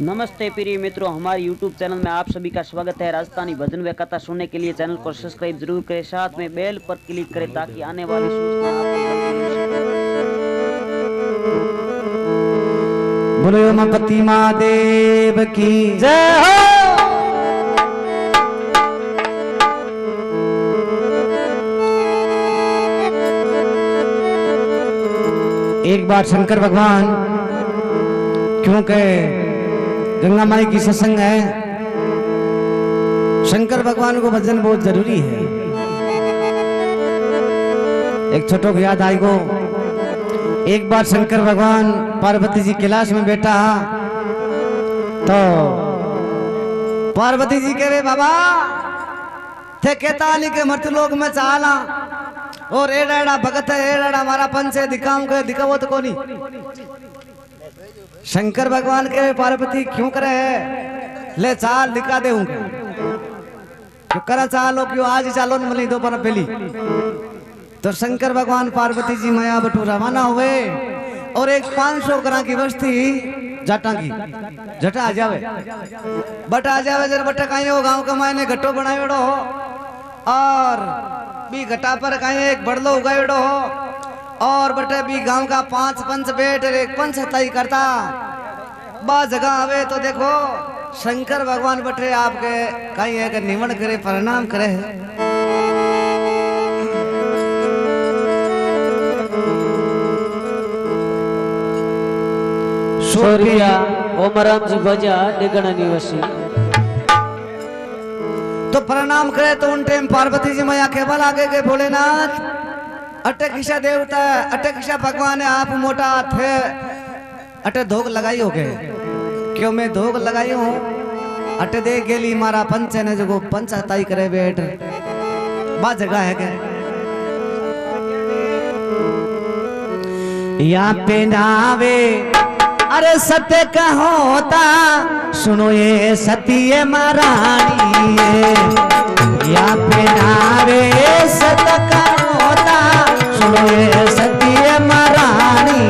नमस्ते प्रिय मित्रों, हमारे YouTube चैनल में आप सभी का स्वागत है। राजस्थानी भजन व कथा सुनने के लिए चैनल को सब्सक्राइब जरूर करें, साथ में बेल पर क्लिक करें ताकि आने वाली सूचना आपको जल्दी मिल सके। बोलो उमापति महादेव की जय हो। एक बार शंकर भगवान, क्योंकि गंगा माई की सत्संग है, शंकर भगवान को भजन बहुत जरूरी है। एक छोटो को याद आई गो, एक बार शंकर भगवान पार्वती जी कैलाश में बैठा तो पार्वती जी कह रहे बाबा थे कहता नहीं के मृत्यु लोक में चाला और एड़ा भगत है, एड़ा हमारा पंच है, दिखाऊं के दिखावो तो कोनी। शंकर भगवान के पार्वती क्यों करे है, ले चाल दिखा दे क्यों करा चालो क्यों आज ही चालो न मिली दोपहर पहली। तो शंकर भगवान पार्वती जी माया बटू रवाना हुए और एक 500 ग्राम की बस्ती जटा की जटा आ जावे बट आ जावे जर बटा कहीं हो गांव का मायने घट्टो बनावेड़ो हो और भी घटा पर कहीं एक बड़लो उगावेड़ो हो और बटे भी गांव का 5 पंच बैठ एक पंच तय करता बा जगह आवे तो देखो शंकर भगवान बटे आपके कहीं एक निमन करे प्रणाम करे। सूर्या ओमराम जी बजा डेगण निवासी तो प्रणाम करे तो उन टाइम पार्वती जी मैया केवल आगे के भोलेनाथ अटे किसा देवता अटे किसा भगवान है, आप मोटा थे अटे धोख लगाई हो गए क्यों मैं धोख लगाई हूँ अटे दे गेली मारा पंच ने जो पंच हताई करे बैठ बा जगह है के यहाँ पे नावे अरे सत्य का होता सुनो ये सत्य महारानी यहाँ पे नावे सत्य का होता सुनो ये सत्य महारानी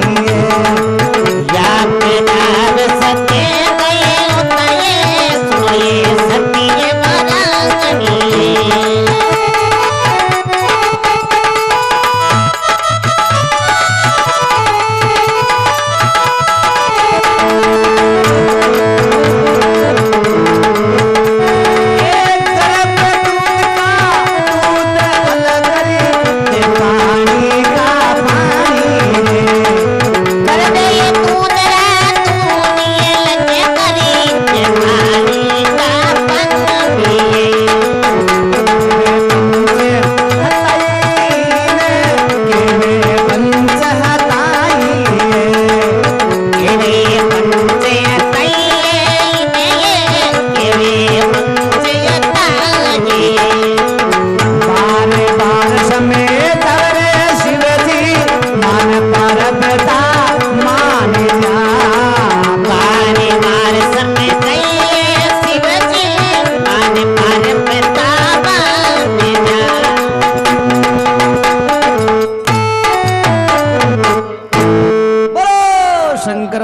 यहाँ पे नावे सत्य होता है सुनो ये सत्य महारानी।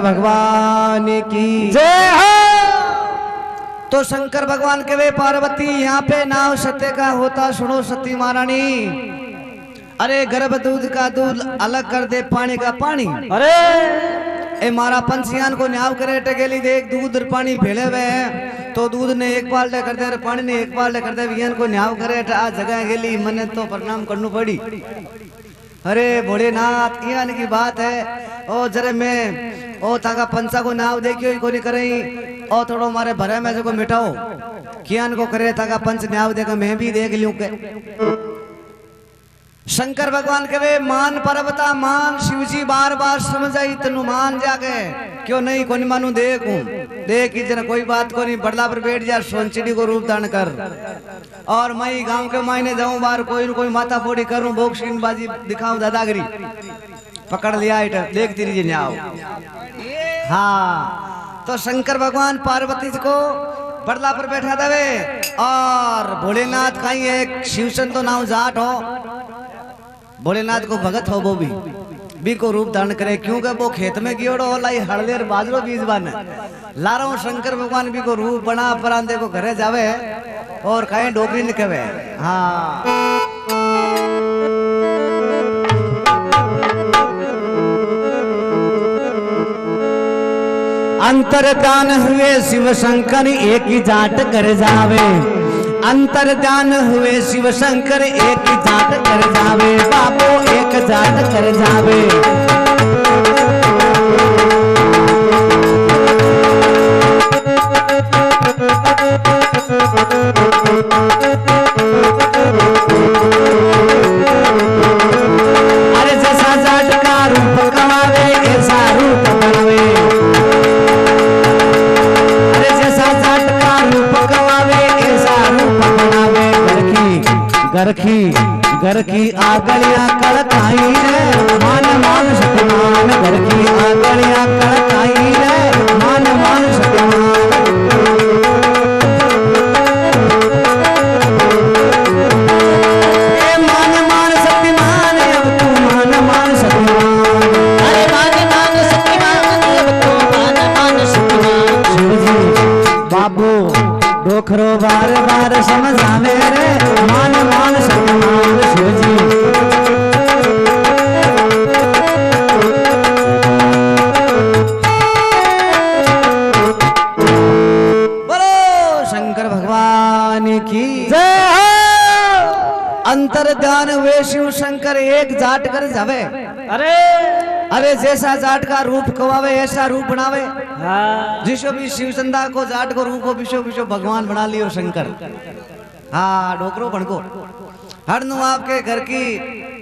भगवान की जय हो। तो शंकर भगवान के वे पार्वती यहाँ पे नाव सत्य का होता सुनो सती महारानी अरे गर्भ दूध का दूध अलग कर दे पानी का पानी अरे ए मारा पंछियान को न्याव करे टगेली देख दूध और पानी भेले हुए हैं तो दूध ने एक पाल्टे कर दे पानी ने एक पाल्टे कर दे विज्ञान को न्याव करे आ जगह गेली मने तो प्रणाम करनी पड़ी। अरे भोलेनाथ यान की बात है ओ जरे मैं ओ ताका पंचा को नाव देखियो को नहीं करे ओ थोड़ो मारे भरे में जो को मिटाओ कियान को करे ताका पंच नाव देखा मैं भी देख लूं के। शंकर भगवान के वे मान पर्वता मान शिवजी बार बार समझाई तनु मान जाके क्यों नहीं कोनी मानू देखूं देख जरा कोई बात को नहीं बड़ला पर बैठ जा सोनचिड़ी को रूप धारण कर और मैं गांव के मायने जाऊं बार कोई न कोई माथा फोड़ी करूं बोक्सिंग बाजी दिखाऊं दादागिरी पकड़ लिया इट देख तेरी जी न्याव। हाँ तो शंकर भगवान पार्वती जी को बड़ला पर बैठा देवे और भोलेनाथ कहीं एक शिवसन तो नाव जाट हो भोलेनाथ को भगत हो वो भी बी को रूप धारण करे क्योंकि वो खेत में गियोड़ो लाई हड़लेर बाजरो बीज बन लारो शंकर भगवान बी को रूप बना परांदे को घरे जावे और कहीं डोगरी न कहे। हाँ अंतर्दान हुए शिव शंकर एक ही जाट कर जावे, अंतर्दान हुए शिव शंकर एक ही जाट कर जावे, बाबू एक जाट कर जावे। अरे जैसा जाट का रूप कमावे ऐसा रूप बनावे, घर की आगलियां कड़काई रे मान मान सतमान, घर की आगलियां कड़काई रे मान मान सतमान। ए मान मान सतमान अब तू मान मान सतमान, अरे मान मान सतमान अब तू मान मान सतमान। शिवजी बाबू डोखरो बार बार समझावे रे मान मान सतमान शिवजी। बोलो शंकर भगवान की जय हो। अंतर्ध्यान हुए शिव शंकर एक जाट कर जावे, अरे अरे जैसा जाट का रूप कवावे ऐसा रूप बनावे। हाँ जिसो भी शिव चंदा को जाट को रूप विश्व विश्व भगवान बना लियो शंकर। हाँ डोकरो बणको हरनु आपके घर की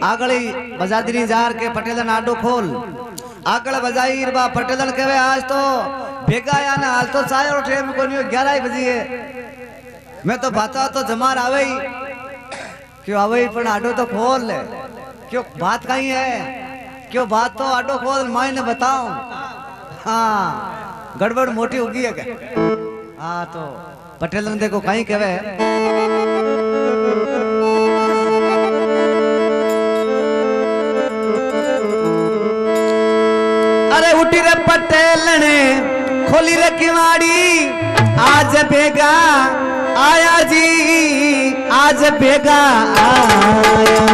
आगली बजादरी जार के पटेलन आडो खोल आगल बजाई बा पटेलन कहे आज तो भेगा या ना हाल तो चाय और टाइम को नहीं 11 बजी है, मैं तो बाता तो जमार आवे ही क्यों आवे पण आडो तो खोल ले क्यों बात कहीं है क्यों बात तो आडो खोल मायने बताओ। हाँ गड़बड़ मोटी होगी है क्या। हाँ तो पटेल ने देखो कहीं कहे अरे उठी रे पटेल ने खोली रे किवाड़ी आज बेगा आया जी आज बेगा आया।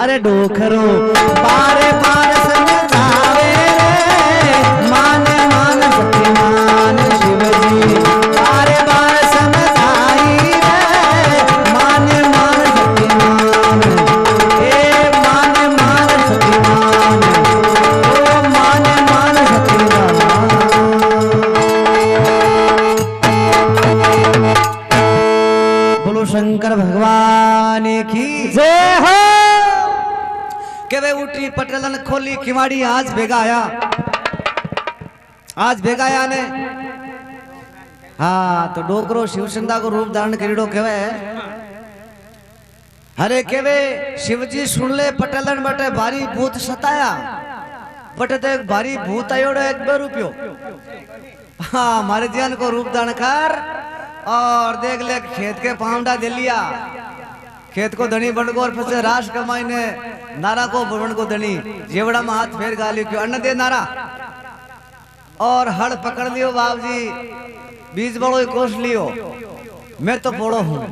अरे डोखरो बारे बार समझावे रे मान मान सत्यमान शिवजी बारे बार समझाई रे मान मान सत्यमान हे मान मान सत्यमान ओ शंकर भगवान की जय हो। के वे उठी पटेलन खोली किवाड़ी आज भेगा आया, आज भेगा आया ने। हाँ तो डोकरो शिवचंदा को रूप धारण करीडो केवे। हरे केवे शिवजी सुन ले पटेलन बटे भारी भूत सताया, बटे तो एक भारी भूत आयोड़ो 1-2 रुपयो। हाँ मारे जान को रूप धारण कर और देख ले खेत के पावडा दे लिया, खेत को धनी बन को और फिर राश कमाई ने नारा को बन को धनी जेवड़ा में हाथ फेर गालियो क्यों अन्न दे नारा और हड़ पकड़ लियो बाबूजी, बीज बड़ो कोस लियो, मैं तो पोड़ो हूँ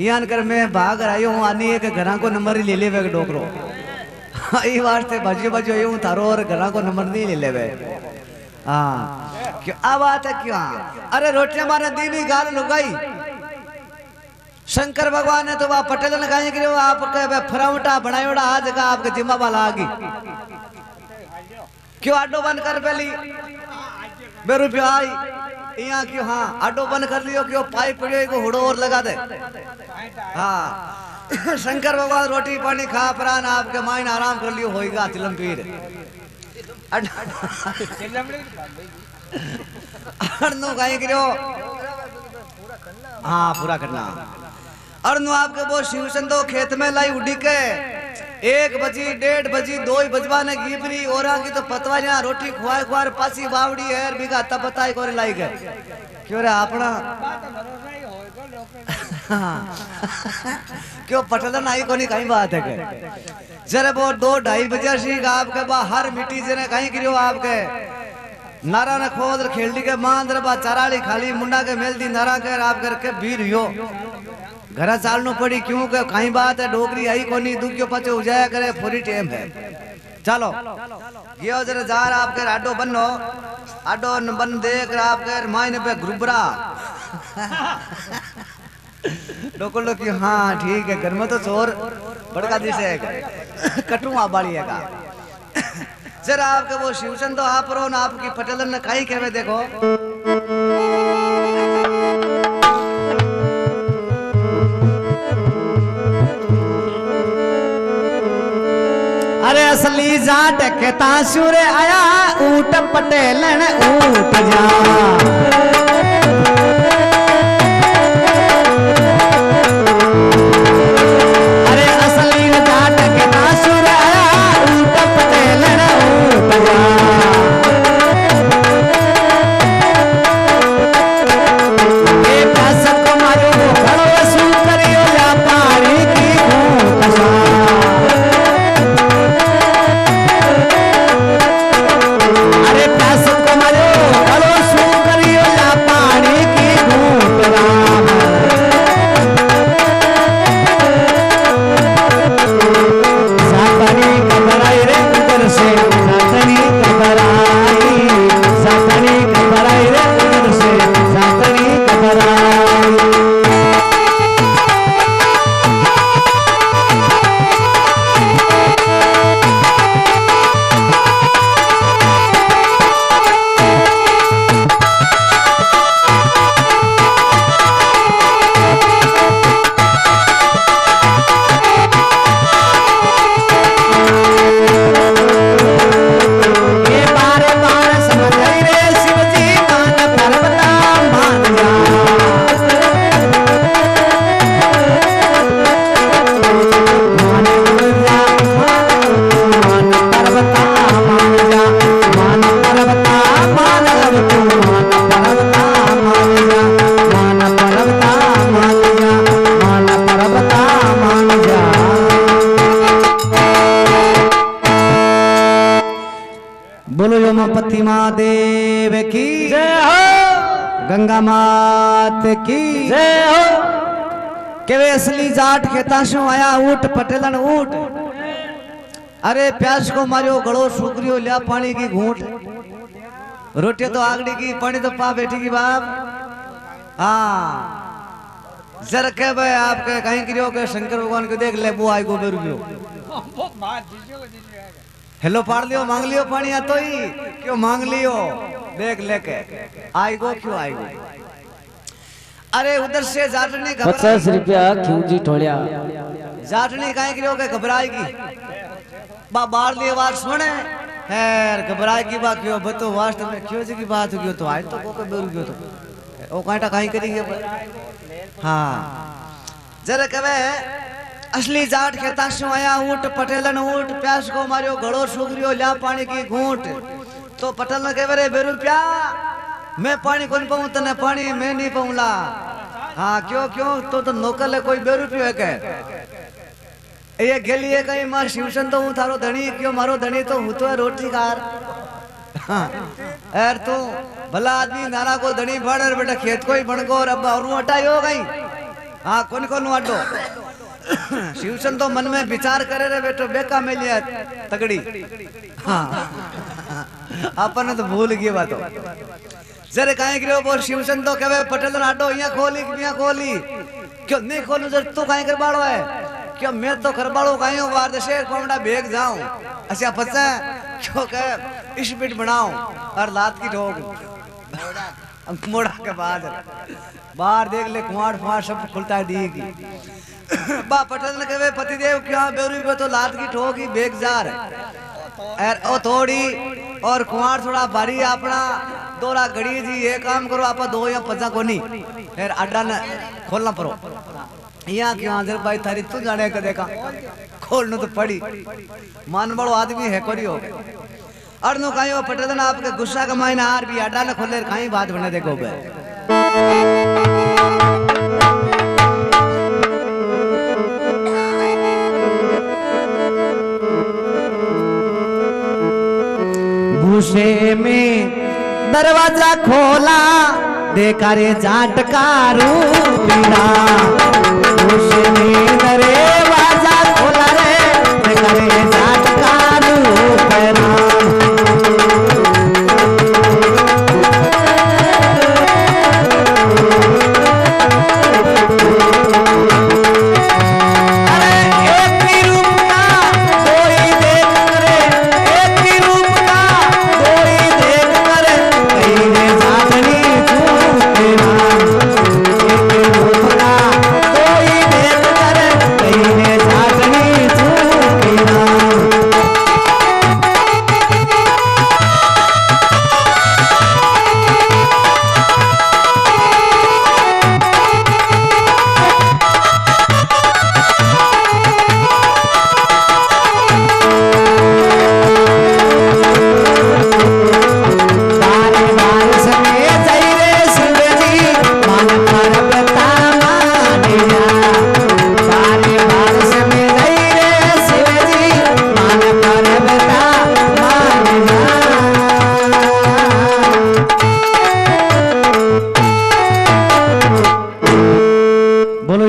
यान कर मैं भाग आयो हूँ आनी एक घरा को नंबर ही ले ले वे डोकरो। ये वास्ते बाजू बाजू आयो हूँ थारो और घरा को नंबर नहीं ले ले वे। हाँ क्यों आ बात है क्यों? अरे रोटियां मारे दीनी गाल लुगाई शंकर भगवान ने तो वह पटेल ने कहा कि आपके फरावटा बनायोड़ा आज का आपके जिम्मा वाला आगी क्यों आडो बंद कर पहली बे रुपया आई यहाँ क्यों? हाँ आडो बंद कर लियो क्यों पाइप पड़ियो को हुड़ो और लगा दे। हाँ शंकर भगवान रोटी पानी खा प्राण आपके माइन आराम कर लियो होएगा तिलम पीर अड़नो कहीं करो। हाँ पूरा करना अड़नो आपके वो शिवचंदो खेत में लाई उड़ी के 1 बजी 1:30 बजी 2 बजवा ने गिबरी और की तो पतवा यहाँ रोटी खुआए खुआर पासी बावड़ी है बिगा तब बताई को लाई गए क्यों रे अपना क्यों पटलन आई को नहीं कहीं बात है के जरे वो 2-2:30 बजे सी आपके बाहर मिट्टी जने कहीं गिरो आपके नारा ने खोद खेलडी के मांदर बा चराली खाली मुंडा के मेल दी नारा के आप करके भीड़ हो घरा चालनो पड़ी क्यों के कहीं बात है डोगरी आई कोनी दुखियो पचे उजाया करे पूरी टाइम है। चलो गियो जरा जार आपके आडो बनो आडो बन देख आपके मायने पे ग्रुबरा डोकलो की। हाँ ठीक है घर में तो चोर बड़का दिश है कटू आ बाड़ी है का जरा आपके वो शिवचंदो आप रो ना आपकी पटेलन ने कहीं कहवे देखो। अरे असली जाट के ताशुरे आया ऊट पटेलन ऊट जा बोलो योमापति महादेव की जय हो, गंगा मात की जय हो। के वे असली जाट खेताशो आया ऊट पटेलन ऊट। अरे प्यास को मारियो गड़ो सुकरियो लिया पानी की घूंट। रोटी तो आगड़ी की पानी तो पा बैठी की बाप। हाँ जर के भाई आपके कहीं करियो के शंकर भगवान को देख ले वो आई गो बेरुयो हेलो पाड़ लियो मांग लियो पानी आ तो ही क्यों मांग लियो देख लेके आई गो क्यों आई गो। अरे उधर से जाटनी 50 रुपया क्यों जी ठोलिया जाटनी काहे करियो के घबराएगी बा बाहर ली आवाज सुने खैर घबराएगी बा क्यों बतो वास्तव में क्यों जी की बात हो गयो तो आज तो को के बेर गयो तो ओ कांटा काई करेंगे हां जरा कवे असली जाट कहता सु आया ऊंट पटेलन ऊंट प्यास को मारियो घड़ो सुगरियो ल्या पानी की घूंट तो पटेल ने कहे रे बेरू प्या मैं पानी कौन पाऊं तने पानी मैं नहीं पाऊंला हाँ क्यों क्यों तो नौकर ले कोई बेरू पियो है के ये गेलिए कहीं मां शिवशन तो हूं थारो धनी क्यों मारो धनी तो हूं तो रोटी खार हाँ यार तू भला आदमी नाना को धनी बड़ बेटा खेत को ही बणको और अब और हटायो गई हाँ कौन कौन हटो शिवशन तो मन में विचार करे रे बेटो बेका में लिया तगड़ी हाँ अपन तो भूल गए बात जरे काहे करियो बोल शिवशन तो कहे पटेल आटो यहाँ खोली क्यों नहीं खोलू जर तू काहे कर बाड़ो है क्यों मैं तो कर बाड़ो काहे हो वार दशे कोमड़ा भेग जाऊं अच्छा फसा क्यों कहे इस बिट बनाऊं और लात की ठोक मोड़ा के बाद बाहर देख ले कुआड़ फुआड़ सब खुलता है दीगी बा पटेल ने कहे पतिदेव क्या बेरू पे तो लात की ठोकी भेग जा रहे ओ थोड़ी और कुआड़ थोड़ा भारी अपना दोरा घड़ी जी ये काम करो आप दो या पचा को नहीं फिर अड्डा न खोलना पड़ो यहाँ क्यों आजर भाई थारी तू जाने का देखा खोलने तो पड़ी मान बड़ो आदमी है करियो और नो कहीं पटेल ना आपके गुस्सा का मायना हार भी अड्डा न खोले कहीं बात बने देखो बे गुस्से में दरवाजा खोला देखा रे जाट का रूपिया गुस्से में दरवाजा खोला रे देखा रे जाट का रूपिया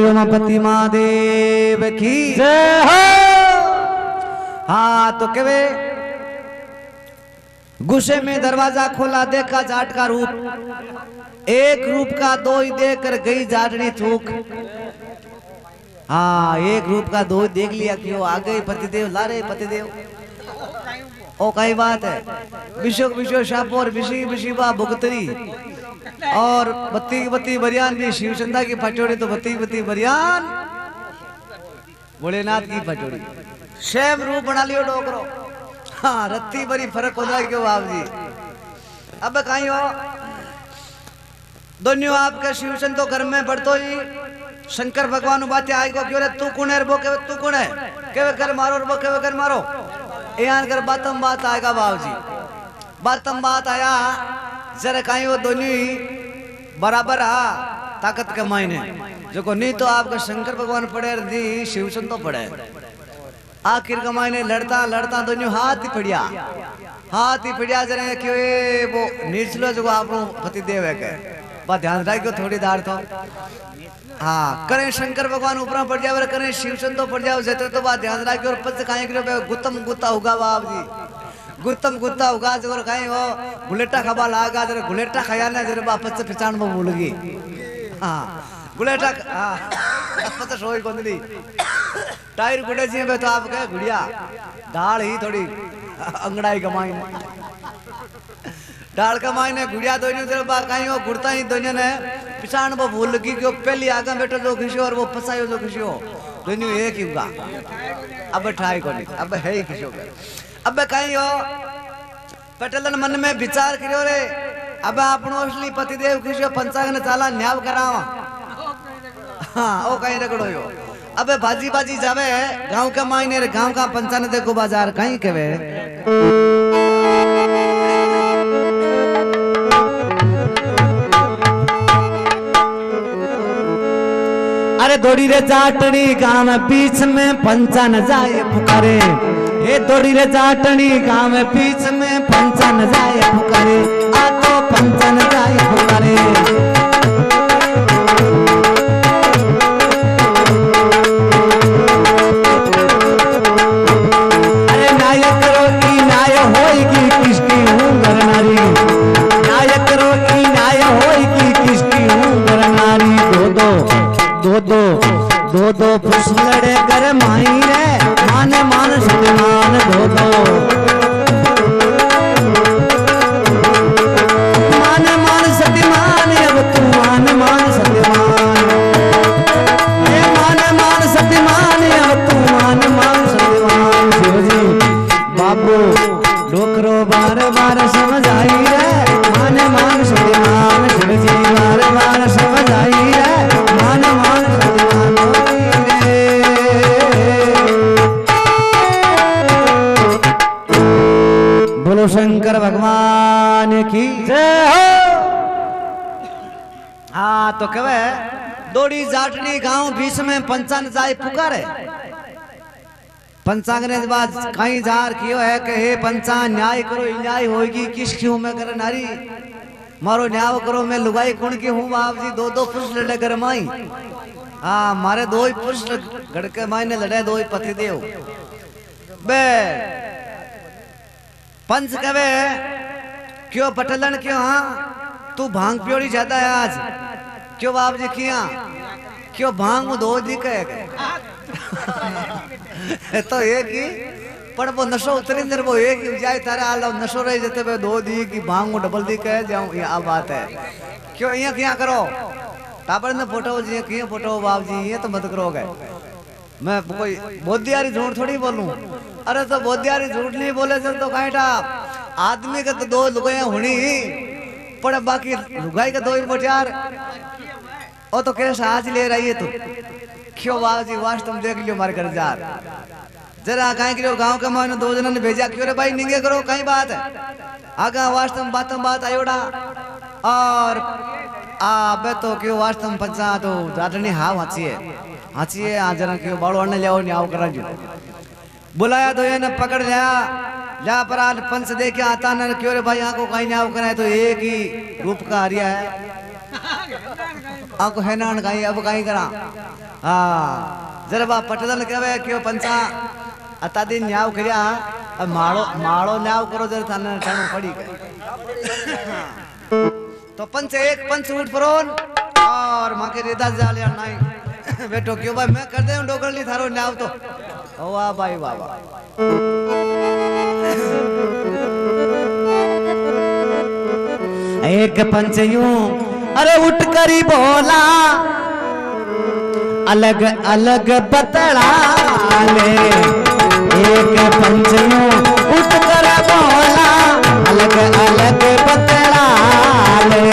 उमापति महादेव की जय हो। हाँ तो कहे गुस्से में दरवाजा खोला देखा जाट का रूप, एक रूप का दो ही देख कर गई जाटनी चूक। हाँ एक रूप का दो देख लिया क्यों आ गई पतिदेव, ला रहे पतिदेव। ओ कई बात है विशोक विशो शापोर विशी विशिबा भुगतरी और बत्ती बत्ती बरियान भी शिवचंदा की पटोड़ी तो बत्ती बत्ती बरियान भोलेनाथ की पटोड़ी सेम रूप बना लियो डोकरो। हाँ रत्ती बड़ी फर्क हो जाए क्यों बाप जी। अब कहीं हो दोनों आपके शिवचंद तो घर में बढ़तो ही शंकर भगवान बातें आई को क्यों रे तू कौन है वो के तू कौन है के कर मारो वो के कर मारो यहाँ कर बातम बात आएगा बाबू जी। बातम बात आया जरा कहीं वो दोनों ही बराबर आ ताकत के मायने जो को नहीं तो आपका शंकर भगवान पड़े दी शिवचंद तो पड़े आखिर का मायने लड़ता लड़ता दोनों हाथ ही पड़िया जरा क्यों वो निचलो जो आप पति देव है के बात ध्यान रखो थोड़ी दार तो। हाँ करें शंकर भगवान ऊपर पड़ जाए करें शिवचंद तो पड़ जाओ जेते तो बात ध्यान रखो और पच कहीं करो गुत्तम गुत्ता होगा बाप जी। गुत्तम गुत्ता होगा जो कहीं वो गुलेटा खबा लागा जरा गुलेटा खाया ना जरा बाप पच पहचान में भूल गई। हाँ गुलेटा हाँ पच सोई कोंदली टायर गुड़े जी में तो आप कहे गुड़िया दाल ही थोड़ी अंगड़ाई कमाई दाल कमाई ने गुड़िया दोनों जरा कहीं वो गुड़ता ही दोनों ने पिछाण वो भूल की क्यों पहली आगा बेटो जो खिसियो और वो फसायो जो खिसियो दोनों एक ही होगा अब ठाई को नहीं अब है ही खिसियो अब कहीं हो पटेलन मन में विचार करियो रे अब आपनो असली पतिदेव खिसियो पंचांग चाला न्याव करावा हाँ ओ कहीं रगड़ो यो अबे बाजी बाजी जावे गांव का मायने रे गांव का पंचाने देखो बाजार कहीं केवे अरे दौड़ी रे जाटनी गांव बीच में पंचा न जाए पुकारे ये दौड़ी रे जाटनी गांव बीच में पंचा न जाए पुकारे आ तो पंचा न जाए पुकारे दो पुरुष लड़े कर माई रे माने मान सत्यमान दो माने मान सत्यमान अब तू मान सत्यमान ए माने मान सत्यमान अब तू मान सत्यमान शिवजी बाबू डोकरो बार बार समझ आई रे मान सत्यमान शिवजी बार बार समझ आई रे मान सत्यमान बोलो शंकर भगवान की जय हो। हाँ तो कहे दौड़ी जाटनी गांव बीच में पंचांग जाए पुकारे पंचांग ने बाद कहीं जार कियो है कि हे पंचा न्याय करो न्याय होगी किस क्यों मैं कर नारी मारो न्याय करो मैं लुगाई कौन की हूँ बाप जी दो पुरुष लड़े कर माई हाँ मारे दो ही पुरुष गड़के माई ने लड़े दो ही पति देव बे पंच कवे क्यों पटलन क्यों हाँ तू भांग प्योरी ज्यादा है आज क्यों बाप जी किया क्यों भांग दो दी कहे तो एक ही पर वो नशो उतरी अंदर वो एक ही जाए तारे आलो नशो रही जते पे दो दी की भांग डबल दी कहे जाऊं ये आ बात है क्यों ये क्या करो टापर ने फोटो जी किए फोटो बाप जी ये तो मत करो गए मैं कोई बोधियारी झूठ थोड़ी बोलूं अरे तो बोधियारी झूठ नहीं बोले चल तो कहीं आदमी का तो दो लुगाई होनी पर बाकी लुगाई का दो ही बचार ओ तो कैसा आज ले रही है तू क्यों बाबूजी वाश तुम देख लियो मारे घर जा जरा कहीं करो गांव के मानो दो जनों ने भेजा क्यों रे भाई निंगे करो कहीं बात है आगा वाश तुम बात आयोड़ा और बे तो क्यों वाश तुम पंचा तो जाटनी हाव हाची है आज जरा क्यों बाड़ो अन्न ले आओ न्याव करा जो बुलाया तो ये ने पकड़ लिया पर आज पंच दे के आता न क्यों रे भाई आको कहीं न्याव कराए तो एक ही रूप का हरिया है आको है ना कहीं अब कहीं करा हाँ जरा बा पटदन कहे क्यों पंचा अता दिन न्याव करिया अब माड़ो न्याव करो जरा थाने ठाणो पड़ी गए तो पंच एक पंच उठ परोन और मां के रेदा जा लिया नहीं बेटो क्यों भाई मैं कर दे डोकर ली थारो न्याव तो ओ वाह भाई वाह वाह एक पंच यूं अरे उठ करी बोला अलग अलग बतला ले एक पंच यूं उठ कर बोला अलग अलग बतला ले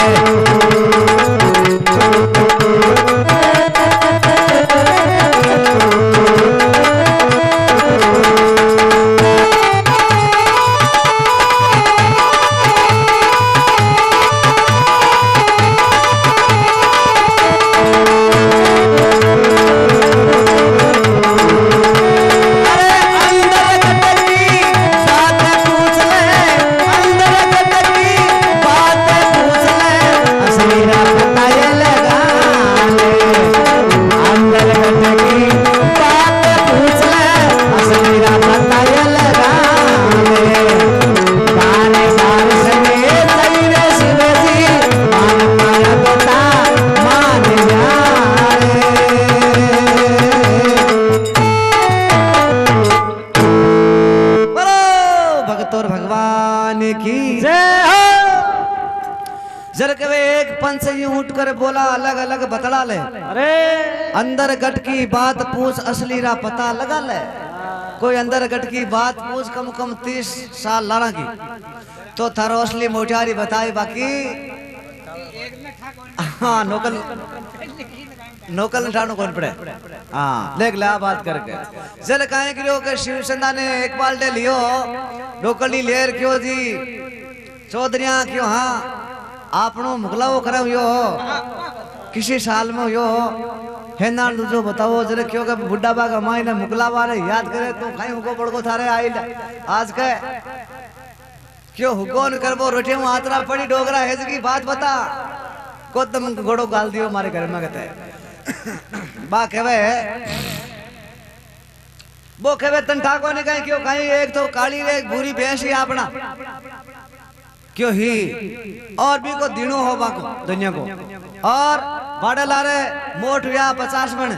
यूं उठ कर बोला अलग अलग बतला ले, अरे अंदर गट की बात पूछ असली रा पता लगा ले। कोई अंदर गट की बात पूछ कम कम 30 साल लाना की तो थारो असली मोटारी बताई बाकी। हाँ नोकल नोकल ठाणो कौन पड़े। हाँ देख ला बात करके जल काहे करियो के शिवचंदा ने एक बाल्टे लियो नोकली लेर क्यों जी चौधरिया क्यों। हाँ आपनो मुगलाओ करम यो किसी साल में यो है ना दूजो बताओ जरा क्यों के बुड्ढा बागा माई ने मुगलावा रे याद करे तो खाई हुको बड़को थारे आई आज के क्यों हुको न करबो रोटे में आतरा पड़ी डोगरा है की बात बता को तुम घोड़ो गाल दियो मारे घर में कहते बा कहवे वो कहवे तन ठाको ने कहीं क्यों कहीं एक तो काली रे एक भूरी भैंस ही अपना क्यों ही और भी को दिनों हो बाको दुनिया को और बाड़ा लारे मोट व्या 50 मन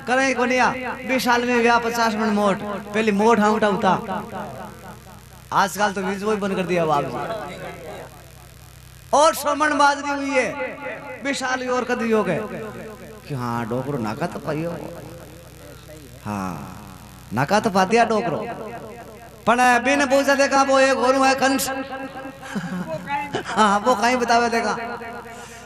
करे कोनिया 20 साल में व्या 50 मन मोट पहली मोट हाउटा उता आजकल तो बीज वो बंद कर दिया बाप जी और श्रमण बाजरी हुई है 20 साल और कदी हो गए कि हाँ डोकरो नाका तो पाइयो। हाँ नाका तो पातिया डोकरो पण बिन पूछा देखा वो एक और है कंस। हाँ वो कहीं बतावे देखा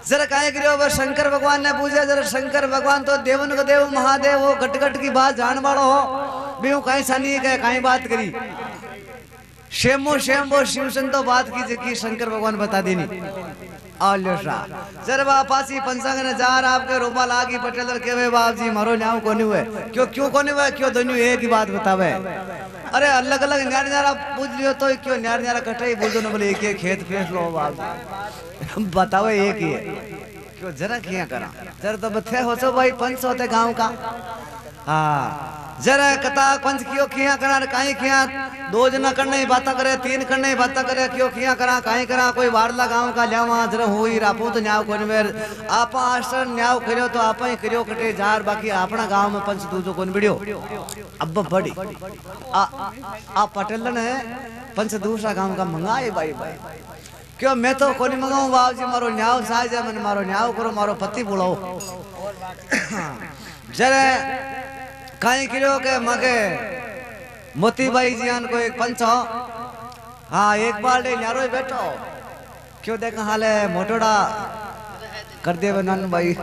जरा काहे करियो वो शंकर भगवान ने पूछा जरा शंकर भगवान तो देवन को देव महादेव वो घट घट की बात जान वालो हो भी कहीं सानी के कहीं बात करी शेमो शेम वो शिवसन तो बात की शंकर भगवान बता देनी जरा पासी पंचांग ने जार आपके रूपा लागी पटेल के वे बाप जी मारो न्याव कोनी हुए क्यों कोनी हुए क्यों दोनों एक ही बात बतावे। अरे अलग अलग न्यार न्यारा पूछ लियो तो क्यों न्यार न्यारा कटे बोल दो ना बोले एक खेत फेंस लो बाप बताओ एक ही है क्यों जरा किया करा जरा तो बथे हो सो भाई पंच होते गांव का। हाँ जरा कथा पंच क्यों किया करा कहीं किया 2 जना करने ही बात करे 3 करने ही बात करे क्यों किया करा कहीं करा कोई वारला गांव का ल्यावा जरा हुई रापू तो न्याव कोन मेर आपा आश्रम न्याव करियो तो आपा ही करियो कटे जार बाकी अपना गांव में पंच दूजो कोन बिड़ियो अब बड़ी आ पटेल ने पंच दूसरा गांव का मंगाए भाई भाई क्यों मैं तो कोनी मंगाऊं बाप जी मारो न्याव साज है मैंने मारो न्याव करो मारो पति बुलाओ जरा कहीं करियो के मगे मोती भाई जियान को एक पंच हो। हाँ एक बार ले न्यारो बैठो क्यों देखा हाल है मोटोड़ा कर दे नन भाई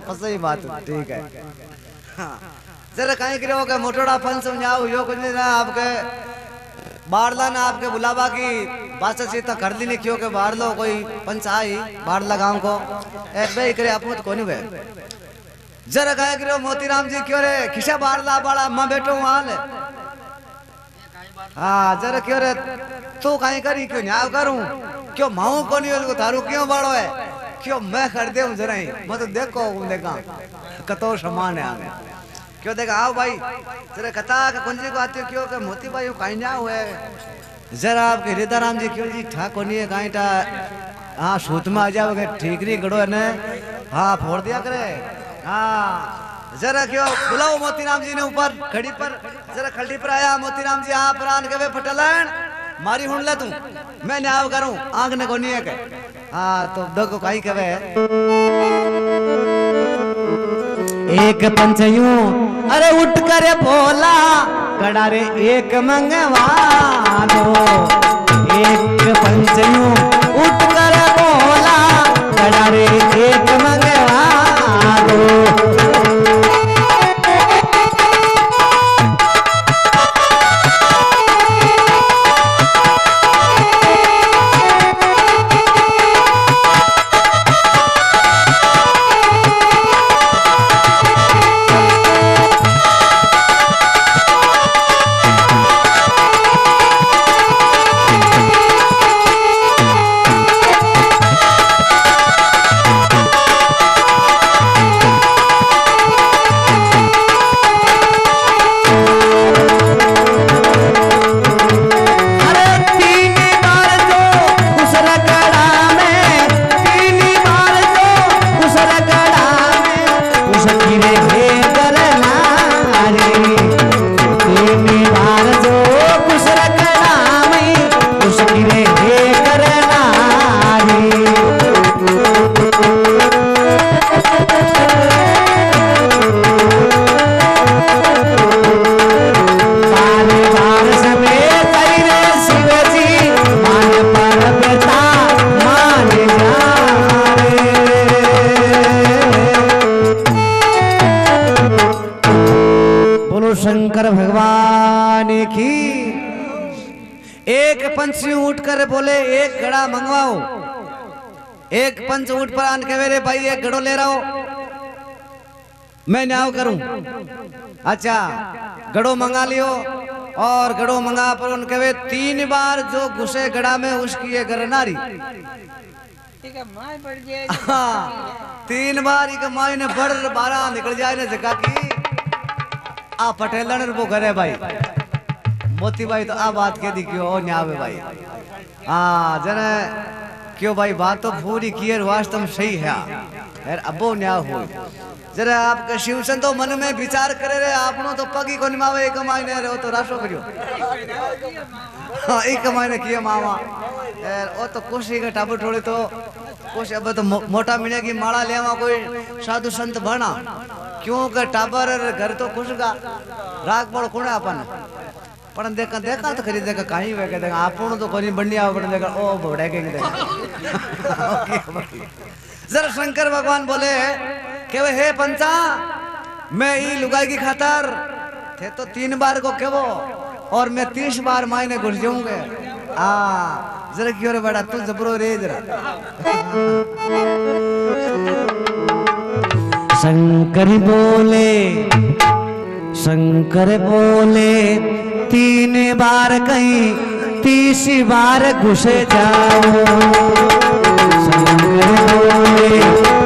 फंसे ही बात ठीक है। हाँ जरा कहीं करियो के मोटोड़ा पंच समझाओ यो कुछ ना आपके बारला ना आपके बुलावा की बात से तो कर ली नहीं क्यों के बार लो कोई पंच आई बारला गांव को एक भाई करे आप तो कोनी वे जरा कहे करो मोतीराम जी क्यों रे खिसा बारला बाड़ा अम्मा बैठो वहां ले। हाँ जरा क्यों रे तू कहीं करी क्यों न्याव करूं क्यों माऊ कोनी को थारू क्यों बाड़ो है क्यों मैं कर दे जरा ही मैं तो देखो देखा कतो समान है आगे क्यों देखा आओ भाई जरा कथा का कुंजी को आते क्यों के मोती भाई कहीं ना हुए जरा आपके हृदयराम जी क्यों जी ठा कोनी है कहीं टा। हाँ सूत में आ जाओगे ठीक नहीं गड़ो है ने हाँ फोड़ दिया करे। हाँ जरा क्यों बुलाओ मोतीराम जी ने ऊपर खड़ी पर जरा खड़ी पर आया मोतीराम जी आप प्राण के वे पटलन मारी हुन ले तू मैं न्याव करूं आंख ने कोनी है के। हाँ तो देखो कहीं कवे एक पंचयू अरे उठ कर बोला गड़ा रे एक मंगवा दो एक पंचयू उठ कर बोला गड़ा रे एक मंगवा दो। शंकर भगवान की। एक पंछी उठ कर बोले एक घड़ा मंगवाओ। एक पंच उठ पर आन के रे भाई एक घड़ो ले रहा हो, मैं न्याय करूं। अच्छा घड़ो मंगा लियो और घड़ो मंगा पर उनके वे 3 बार जो घुसे घड़ा में उसकी ये गरनारी। हाँ 3 बार एक माई ने बड़ 12 निकल जाए ना जगह की। आ पटेलन वो करे भाई मोती भाई तो आ बात कह दी क्यों न्यावे भाई। हाँ जने क्यों भाई बात तो पूरी की वास्तव सही है यार। अबो न्याय हो जरा आपका शिवसन तो मन में विचार करे रे आपनो तो पगी को निमावे एक मायने रे तो राशो करियो। हाँ एक मायने किए मामा यार ओ तो कोशी का टाबू थोड़े तो कोशी अब तो मोटा मिले की माला लेवा कोई साधु संत बना क्यों का टाबर घर तो खुश का राग बड़ कोने अपन पण देखा देखा तो खरीद देखा कहीं वे के देखा आपनो तो कोनी बंडिया पण देखा ओ बड़े के देखा। जरा शंकर भगवान बोले के हे पंचा मैं ई लुगाई की खातर थे तो 3 बार को केवो और मैं 30 बार मायने घुस जाऊंगे। जरा क्यों रे बड़ा तू जबरो रे जरा। शंकर बोले 3 बार कहीं 30 बार घुसे जाओ। शंकर बोले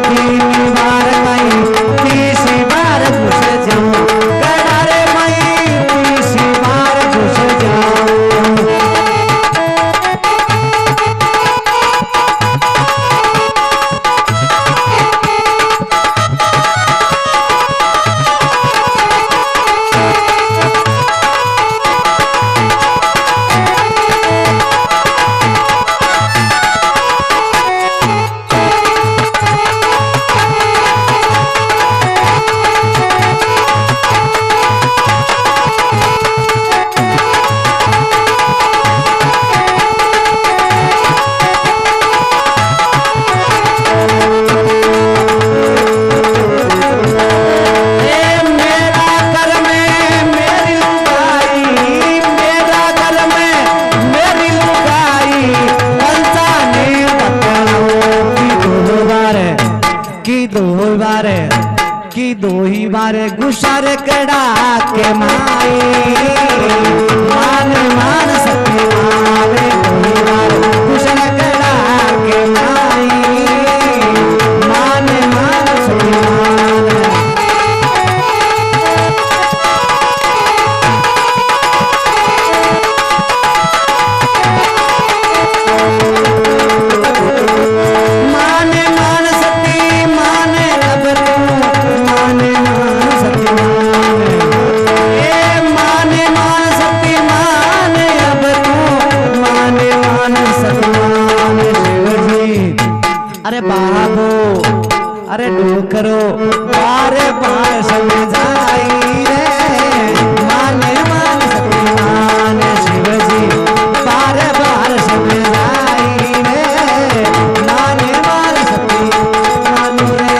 3 बार कहीं 30 बार घुसे जाओ। गडारे मई 30 बार घुसे जाओ। दो ही बार गुसर कड़ा के माए मान मान सके मावे। दो ही बार गुसर कड़ा के माए मान मान सके मान। माने मान सती माने अब तू माने मान सती माने ए माने मान सती माने अब तू माने मान सती माने। शिव जी अरे बाबू अरे डोकरो बारे बार समझाई रे माने मान सती माने। शिव जी बारे बार समझाई रे माने मान सती माने रे।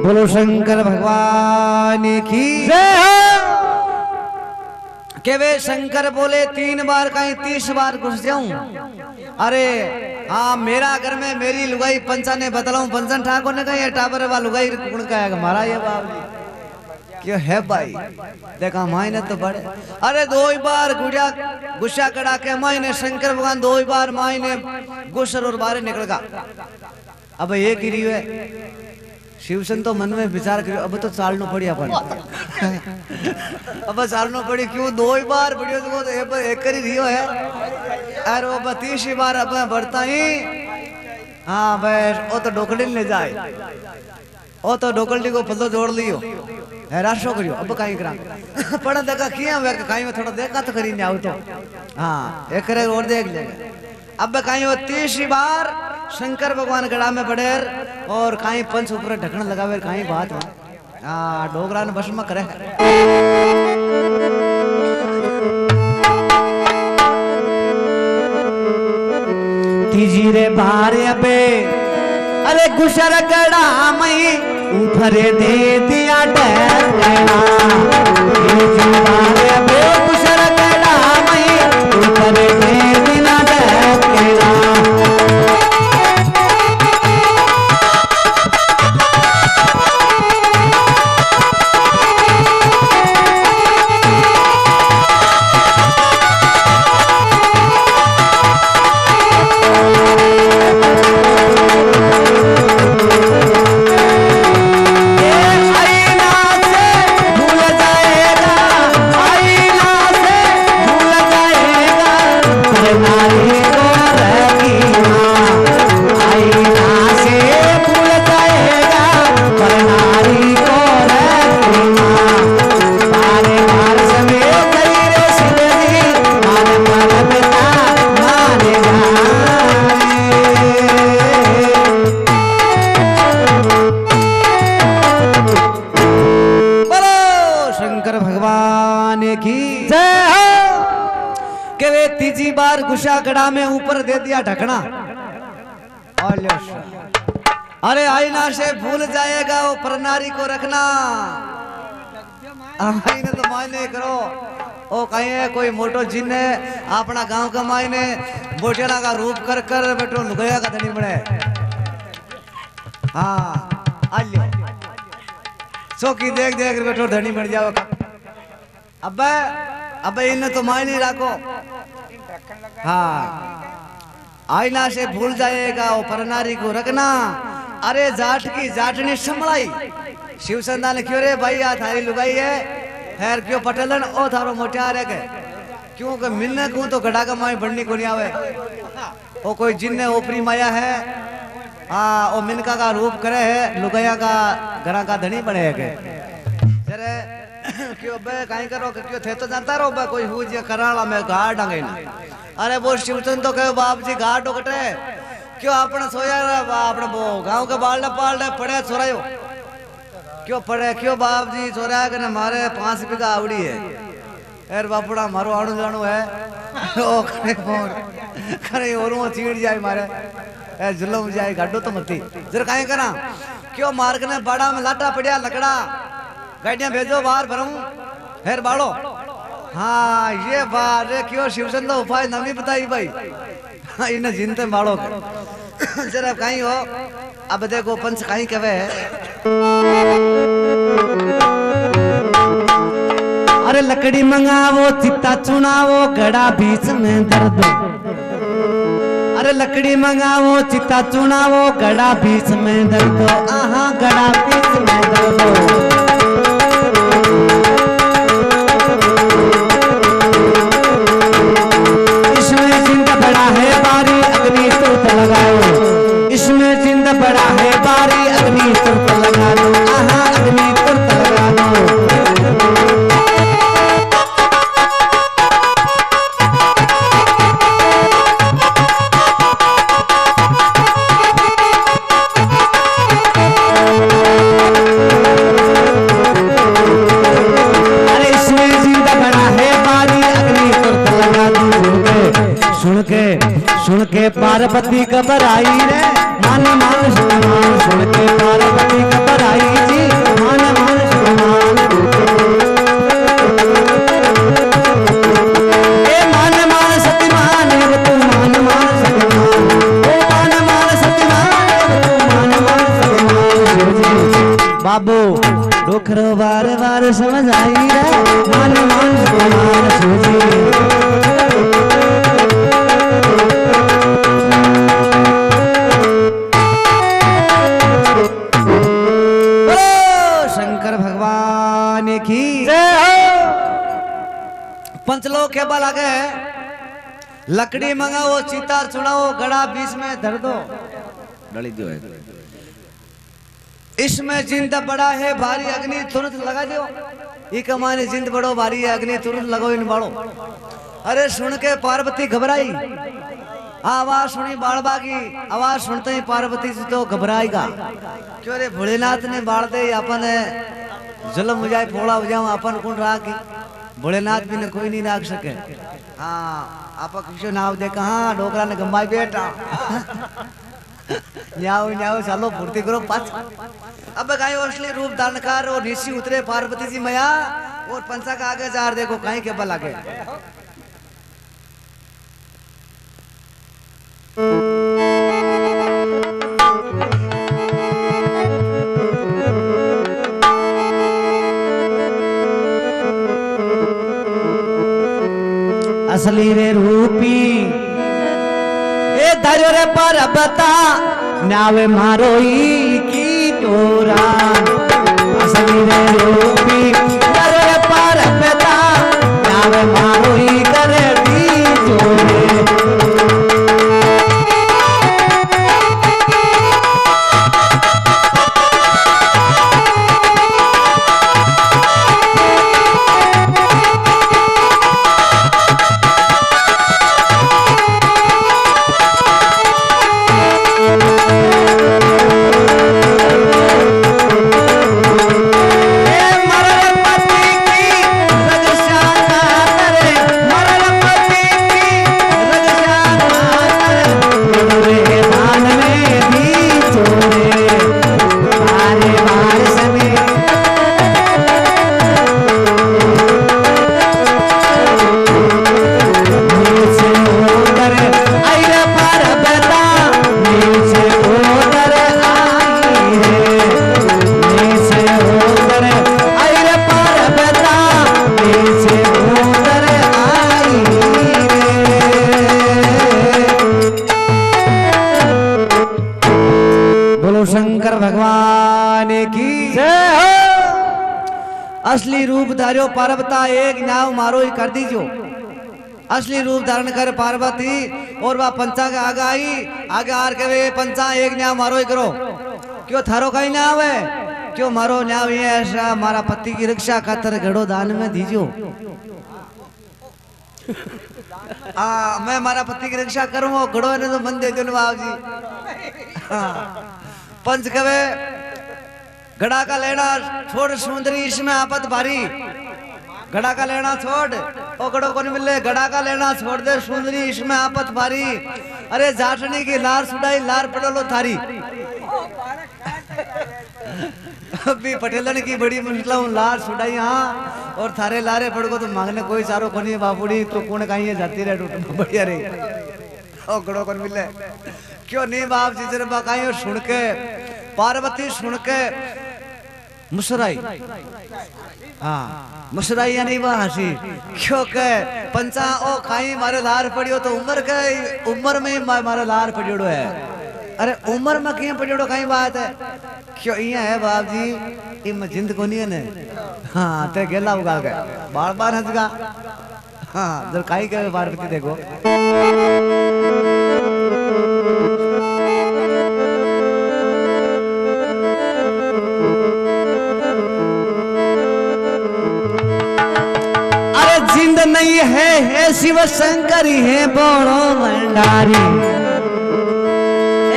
बोलो शंकर भगवान की जय हो। के वे शंकर बोले 3 बार कहीं 30 बार घुस जाऊं। अरे हाँ मेरा घर में मेरी लुगाई पंचा ने बतलाऊं पंचन ठाकुर ने कहा ये टाबर वाला लुगाई गुण कहेगा मारा ये बाप क्यों है भाई देखा मायने तो बड़े। अरे 2 ही बार गुस्सा कड़ा के मायने शंकर भगवान 2 ही बार मायने गुस्सर और बाहर निकल गा। अब ये गिरी है शिवसन तो मन में विचार करियो अब तो चालनो पड़ी अपन। अब चालनो पड़ी क्यों 2 ही बार वीडियो तो एक करी रियो है अरे वो 30 बार अब बढ़ता ही। हाँ भाई वो तो डोकड़ी ले जाए वो तो डोकड़ी को पल्लो जोड़ लियो है राशो करियो अब कहीं करा पढ़ा देखा किया वे कहीं में थोड़ा देखा तो करी नहीं तो। हाँ एक करे और देख लेगा अब कहीं वो 30 बार शंकर भगवान गड़ा में पड़े और कहीं पंच ऊपर ढकन लगावे कहीं बात हाँ डोगरा ने बस में करे। तीजी रे बारे अबे अरे गुशर गड़ा मई ऊपर दे दिया डरना गुशर गड़ा मई ऊपर दे दिया डरना तीजी बार गुशागड़ा में ऊपर दे दिया ढकना। अरे आईना से भूल जाएगा वो प्रनारी को रखना। आईने तो मायने करो ओ कहीं है कोई मोटो जिन है अपना गांव का मायने बोटेला का रूप कर कर बेटो लुगाया का धनी बने। हाँ आलियो चौकी देख देख बेटो धनी बन जाओ। अबे इन्हें तो मायने रखो। हाँ आईना से भूल जाएगा वो परनारी को रखना। अरे जाट की जाटनी संभलाई शिवचंदा ने क्यों रे भाई आ थारी लुगाई है खैर क्यों पटेलन ओ थारो मोटियार है क्यों के मिलने को तो गड़ा का माई बढ़नी को नहीं आवे। वो कोई जिन्ने ओपरी माया है हाँ वो मिनका का रूप करे है लुगाया का घरा का धनी बने है जरे क्यों बे कहीं करो क्यों थे तो जानता रहो बे कोई हुज कराला में गाड़ डांगे ना। अरे वो शिवचंद तो कहे बाप जी गाड़ डोकटे क्यों अपने सोया अपने वो गांव के बाल पाल पड़े छोरायो क्यों पड़े क्यों बाप जी छोरा के मारे 5 बीघा आवड़ी है यार बापड़ा मारो आड़ू जाणू है ओ करे और वो चीड़ जाए मारे ए जुलम जाए गाडो तो मती जरा काहे करा क्यों मार्ग ने बाड़ा में लाटा पड़िया लकड़ा गाड़ियां भेजो बाहर भरूं फिर बाड़ो। हाँ ये बात है क्यों शिवचंद उपाय नवी बताई भाई हाँ इन्हें जिनते बाड़ो जरा कहीं हो अब देखो पंच कहीं कवे अरे लकड़ी मंगावो चित्ता चुनावो गड़ा बीच में दर्द। अरे लकड़ी मंगावो चित्ता चुनावो गड़ा बीच में दर्द। आहा गड़ा बीच में दर्द। इसमें जिंद बड़ा है बारी अग्नि तुरंत लगाओ। इसमें जिंद बड़ा है बारी अग्नि तुरंत लगा दो। आहा अग्नि तुरंत लगा दो। सुन के पार्वती घबराई रे मान मान सुमान। सुन के पार्वती घबराई जी मान मान सुमान। ए मान मान सतीमान तू मान मान सतीमान। ओ मान मान सतीमान तू मान मान सतीमान। बाबू डोखरो बार बार समझ आई रे मान मान सतीमान सूजी। पंचलोक के बल आगे लकड़ी मंगाओ चितार चुनाओ गड़ा बीच में धर दो डली दो। इसमें जिंद बड़ा है भारी अग्नि तुरंत लगा दो। एक माने जिंद बड़ो भारी है अग्नि तुरंत लगो इन बाड़ो। अरे सुन के पार्वती घबराई। आवाज सुनी बाड़बा की आवाज सुनते ही पार्वती जी तो घबराएगा क्यों रे भोलेनाथ ने बाढ़ दे अपन जुल्म हो जाए फोड़ा हो जाओ अपन कौन रहा की भोलेनाथ भी ने कोई नहीं राख सके। हाँ आप किसी नाव दे कहा डोकरा ने गंबाई बेटा न्याओ न्याओ चालो पूर्ति करो पाच। अब गायो असली रूप दानकार और ऋषि उतरे पार्वती जी मैया और पंचा का आगे जार देखो कहीं के बल आगे। असली रे रूपी ए धर्यो रे पर्वता नावे मारो ई की टोरा। असली रे रूपी धर्यो रे पर्वता नावे मारो ई करे दी टोरे। शंकर भगवान की जय हो। असली रूप धारो पार्वता एक नाव मारो ही कर दीजो। असली रूप धारण कर पार्वती और वह पंचा के आगे आई आगे आर के वे पंचा एक नाव मारो ही करो। क्यों थारो कहीं नाव है क्यों मारो नाव ये ऐसा मारा पति की रक्षा खातर घड़ो दान में दीजो। मैं मारा पति की रक्षा करूँ घड़ो ने तो मन दे दो बाबू जी। पंच कवे घड़ा का लेना छोड़ सुंदरी इसमें आपत भारी। घड़ा का लेना छोड़ ओ घड़ो को नहीं मिले घड़ा का लेना छोड़ दे सुंदरी इसमें आपत भारी। अरे जाटनी की लार सुडाई लार पड़ोलो थारी। अभी पटेलन की बड़ी मुश्किल लार सुडाई हाँ और थारे लारे पड़ को तो मांगने कोई चारो को नहीं बाबूड़ी तो कौन कहीं जाती रहे टूट बढ़िया रही। ओ घड़ो को मिले क्यों नहीं बाप जी जरा बाकाई सुन के पार्वती सुन के मुस्कुराई। हाँ मुस्कुराई या नहीं वह हंसी क्यों के पंचा ओ खाई मारे लार पड़ियो तो उम्र में मारे लार पड़ियो है। अरे उम्र में क्यों पड़ियो कहीं बात है क्यों ये है बाप जी इम जिंद को नहीं है ने। हाँ ते गेला उगा के बार बार हंस गा। हाँ जर काई के पार्वती देखो नहीं है शिव शंकर है बोलो भंडारी।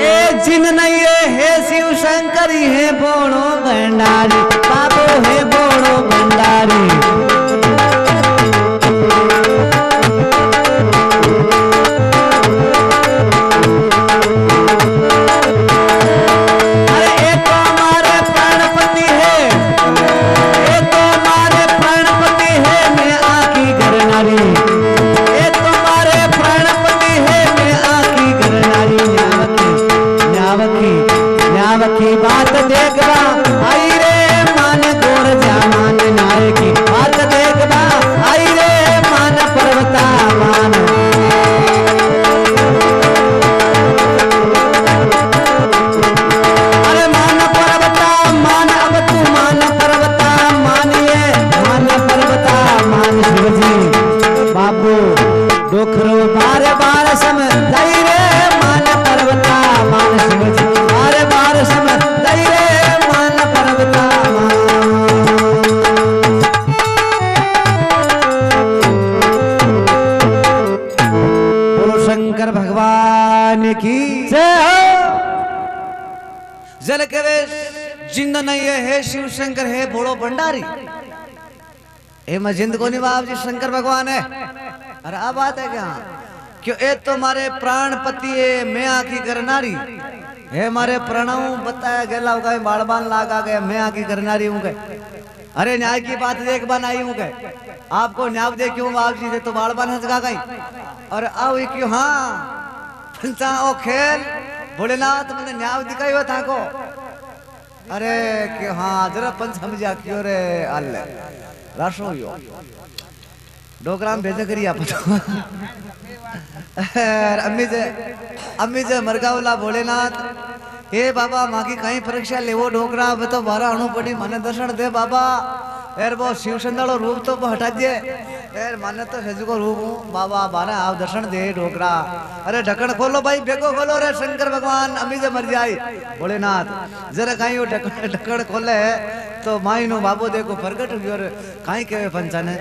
ए जिन नहीं है शिव शंकर है बोलो भंडारी। बाबू है बोलो भंडारी। अरे एक हमारे प्राणपति है एक हमारे प्राणपति है मैं आकी घर नारी। ये तुम्हारे प्राणपति है मैं आकी घर नारी। न्यावकी न्यावकी बात देखना आई रे मान गोर जामान नारे की बात देखना आई रे मान पर्वता मान। अरे मान पर्वता मान अब तू मान पर्वता मानिए मान पर्वता मान शिवजी। बाबू डोखरो बार बार सम दई रे मान पर्वता मान शिवजी। बार बार सम दई रे मान पर्वता मान। बोलो शंकर भगवान की जय हो। जल के वे जिंद नहीं है शिव शंकर है बोलो भंडारी। ए मैं जिंद को नहीं बाप जी शंकर भगवान है। अरे अब बात है क्या क्यों ए तुम्हारे प्राणपति है मैं आखी कर नारी। हे मारे प्रणव बताया गेला का बालबान लागा गया मैं आकी करनारी हूं के अरे न्याय की बात देख बन आई हूं के आपको न्याय दे क्यों आप जी से तो बालबान हंस गा गई और आओ क्यों हाँ पंचा ओ खेल भोलेनाथ मैंने न्याय दिखाई हुआ था को अरे क्यों हाँ जरा पंच समझा क्यों रे अल्ले राशो यो डोकराम भेजे करी आप अम्मी जे मरगावला भोलेनाथ हे बाबा मागी कहीं परीक्षा लेवो ढोकरा अब तो बारह अणु पड़ी मने दर्शन दे बाबा यार वो शिव संदालो रूप तो हटा दिए यार मने तो सजू को रूप हूँ बाबा बारह आप दर्शन दे ढोकरा अरे ढक्कन खोलो भाई बेको खोलो रे शंकर भगवान अम्मी जे मर जाए भोलेनाथ जरा कहीं वो ढक्कन खोले तो माई नो बाबू देखो प्रगट हुई और कहीं के पंचाने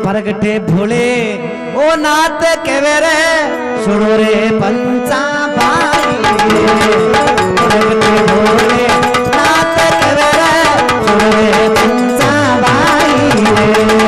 प्रगटे भोले ओ नाथ केवे रे सुनो रे पंचा भाई प्रगटे भोले नाथ केवे रे सुनो रे पंचा भाई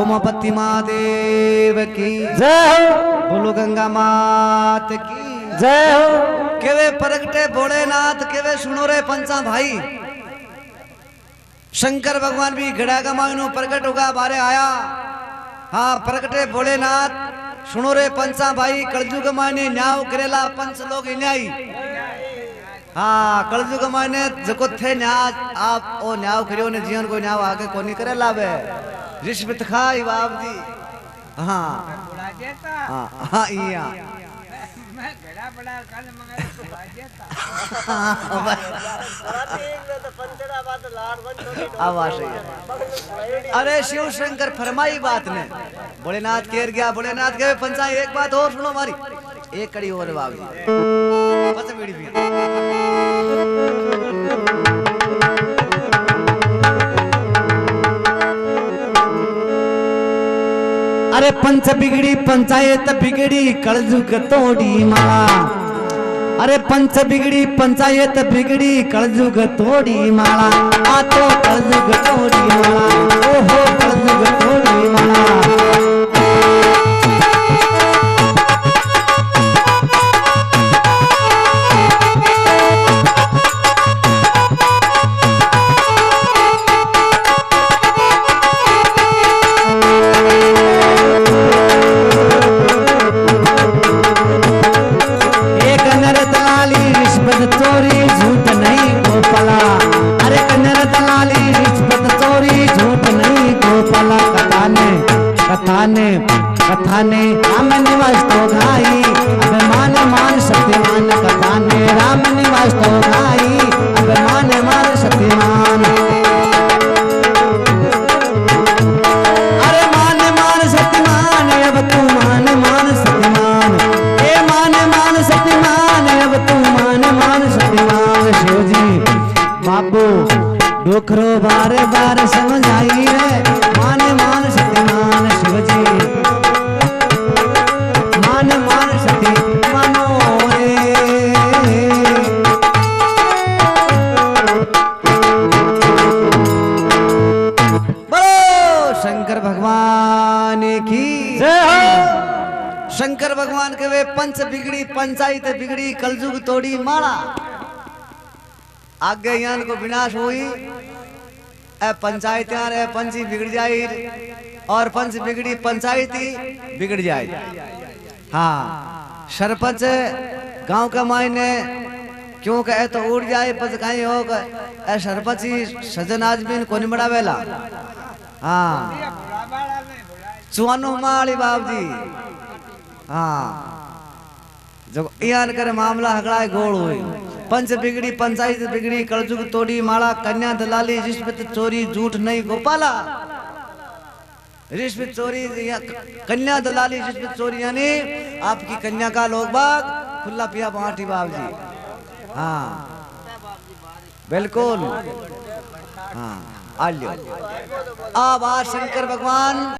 उमापति महादेव की जय हो बोलो गंगा मात की जय हो केवे प्रगटे भोलेनाथ केवे सुनो रे पंचा भाई शंकर भगवान भी गड़ा गमानो प्रगट होगा बारे आया हाँ प्रगटे भोलेनाथ सुनो रे पंचा भाई कलजुग माने न्याव करेला पंच लोग न्यायी हाँ कलजुग माने जको थे न्याय आप ओ न्याव करियो ने जीवन को न्याव आगे कोनी करे लावे रिश्वत खाई बाप जी हाँ हाँ हाँ इया मैं गड़ा बड़ा कल मगर बुला देता आवाज अरे शिव शंकर फरमाई बात ने भोलेनाथ केर गया भोलेनाथ के पंचा एक बात और सुनो हमारी एक कड़ी और बाप जी बस बीड़ी पिया अरे पंच बिगड़ी पंचायत बिगड़ी कलजुग तोड़ी माला अरे पंच बिगड़ी पंचायत बिगड़ी कलजुग तोड़ी माला आ तो कलजुग तोड़ी माला ओहो कलजुग तोड़ी माला कथाने राम निवास तो घाई अभिमान मान शक्तिमान कथाने राम निवास तो घाई अभिमान मान शक्तिमान अरे मान शक्तिमान अब तू मान शक्तिमान ए मान शक्तिमान अब तू मान शक्तिमान शिव जी बाबू डोखरो बारे बार समझाई रे मान शक्तिमान शिव जी मान शक्ति मानो बोलो शंकर भगवान की जय हो शंकर भगवान के वे पंच बिगड़ी पंचायत बिगड़ी कलजुग तोड़ी माला आगे यहाँ को विनाश हुई ए पंचायत रे पंची बिगड़ जाई और पंच बिगड़ी पंचायती बिगड़ जाए। हाँ सरपंच गांव का मायने क्यों कहे तो उड़ जाए पच कहीं हो ए सरपंच ही सजन आदमी को नहीं बढ़ावेला। हाँ चुवानो माली बाब जी। हाँ जो यान करे मामला हगड़ा गोल हुई पंच बिगड़ी पंचायत बिगड़ी कलजुग तोड़ी माला कन्या दलाली रिश्वत चोरी झूठ नहीं गोपाला। रिश्वत चोरी कन्या दलाली रिश्वत चोरी यानी आपकी कन्या का लोग बाग खुला पिया बाटी बाब जी। हाँ बिल्कुल। हाँ आलियो अब आज शंकर भगवान